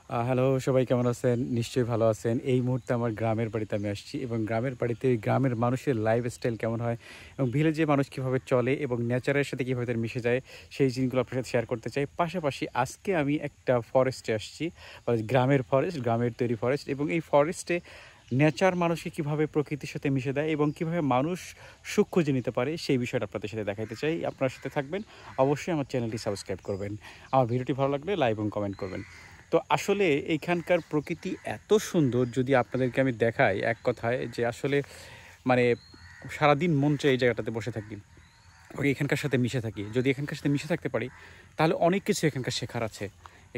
Hello সবাই কেমন আছেন? নিশ্চয়ই ভালো আছেন। এই মুহূর্তে আমার গ্রামের বাড়িতে আমি আসছি এবং গ্রামের বাড়িতে গ্রামের মানুষের লাইফস্টাইল কেমন হয় এবং ভিলেজে মানুষ কীভাবে চলে এবং নেচারের সাথে কীভাবে তাদের মিশে যায় সেই জিনিসগুলো আপনার সাথে শেয়ার করতে চাই। পাশাপাশি আজকে আমি একটা ফরেস্টে আসছি, গ্রামের ফরেস্ট, গ্রামের তৈরি ফরেস্ট এবং এই ফরেস্টে নেচার মানুষকে কীভাবে প্রকৃতির সাথে মিশে দেয় এবং কীভাবে মানুষ সুখ খুঁজে নিতে পারে সেই বিষয়টা আপনাদের সাথে দেখাইতে চাই। আপনার সাথে থাকবেন, অবশ্যই আমার চ্যানেলটি সাবস্ক্রাইব করবেন। আমার ভিডিওটি ভালো লাগলে লাইক এবং কমেন্ট করবেন। তো আসলে এইখানকার প্রকৃতি এত সুন্দর, যদি আপনাদেরকে আমি দেখাই এক কথায় যে আসলে মানে সারাদিন মন চায় এই জায়গাটাতে বসে থাকি, এখানকার সাথে মিশে থাকি। যদি এখানকার সাথে মিশে থাকতে পারি তাহলে অনেক কিছু এখানকার শেখার আছে,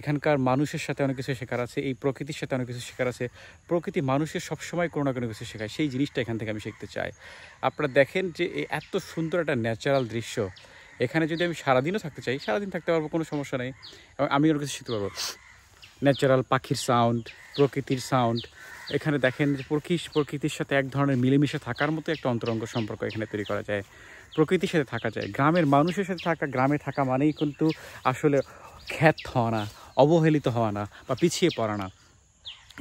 এখানকার মানুষের সাথে অনেক কিছু শেখার আছে, এই প্রকৃতির সাথে অনেক কিছু শেখার আছে। প্রকৃতি মানুষের সবসময় কোনো না কোনো কিছু শেখায়, সেই জিনিসটা এখান থেকে আমি শিখতে চাই। আপনারা দেখেন যে এত সুন্দর একটা ন্যাচারাল দৃশ্য, এখানে যদি আমি সারাদিনও থাকতে চাই সারাদিন থাকতে পারবো, কোনো সমস্যা নেই, এবং আমি অনেক কিছু শিখতে পারবো। ন্যাচারাল পাখির সাউন্ড, প্রকৃতির সাউন্ড, এখানে দেখেন যে প্রকৃতির সাথে এক ধরনের মিলেমিশে থাকার মতো একটা অন্তরঙ্গ সম্পর্ক এখানে তৈরি করা যায়, প্রকৃতির সাথে থাকা যায়। গ্রামের মানুষের সাথে থাকা, গ্রামে থাকা মানেই কিন্তু আসলে খ্যাত হওয়া না, অবহেলিত হওয়া না বা পিছিয়ে পড়া না।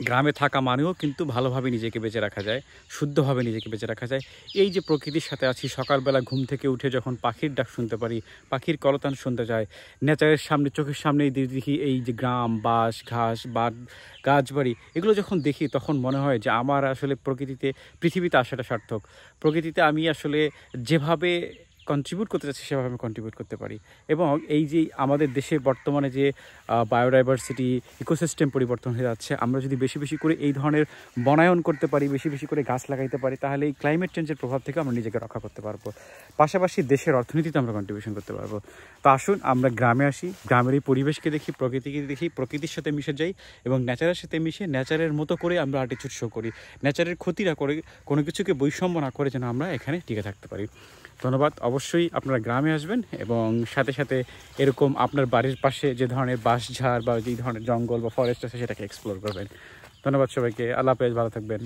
গ্রামে থাকা মানেও কিন্তু ভালোভাবে নিজেকে বেঁচে রাখা যায়, শুদ্ধভাবে নিজেকে বেঁচে রাখা যায়। এই যে প্রকৃতির সাথে আছি, সকালবেলা ঘুম থেকে উঠে যখন পাখির ডাক শুনতে পারি, পাখির কলতান শুনতে যায়, নেচারের সামনে, চোখের সামনেই দেখি এই যে গ্রাম, বাঁশ, ঘাস, গাছবাড়ি, এগুলো যখন দেখি তখন মনে হয় যে আমার আসলে পৃথিবীতে আসাটা সার্থক। প্রকৃতিতে আমি আসলে যেভাবে কন্ট্রিবিউট করতে চাচ্ছি সেভাবে আমি কন্ট্রিবিউট করতে পারি। এবং এই যে আমাদের দেশে বর্তমানে যে বায়োডাইভার্সিটি, ইকোসিস্টেম পরিবর্তন হয়ে যাচ্ছে, আমরা যদি বেশি বেশি করে এই ধরনের বনায়ন করতে পারি, বেশি বেশি করে গাছ লাগাইতে পারি, তাহলে এই ক্লাইমেট চেঞ্জের প্রভাব থেকে আমরা নিজেকে রক্ষা করতে পারবো। পাশাপাশি দেশের অর্থনীতিতে আমরা কন্ট্রিবিউশন করতে পারবো। তো আসুন আমরা গ্রামে আসি, গ্রামের এই পরিবেশকে দেখি, প্রকৃতিকে দেখি, প্রকৃতির সাথে মিশে যাই এবং নেচারের সাথে মিশে নেচারের মতো করে আমরা অ্যাটিটিউড শো করি। নেচারের ক্ষতি না করে, কোনো কিছুকে বৈষম্য না করে যেন আমরা এখানে টিকে থাকতে পারি। ধন্যবাদ। অবশ্যই আপনারা গ্রামে আসবেন এবং সাথে সাথে এরকম আপনার বাড়ির পাশে যে ধরনের বাঁশঝাড় বা যে ধরনের জঙ্গল বা ফরেস্ট আছে সেটাকে এক্সপ্লোর করবেন। ধন্যবাদ সবাইকে। আল্লাহ হাফেজ, ভালো থাকবেন।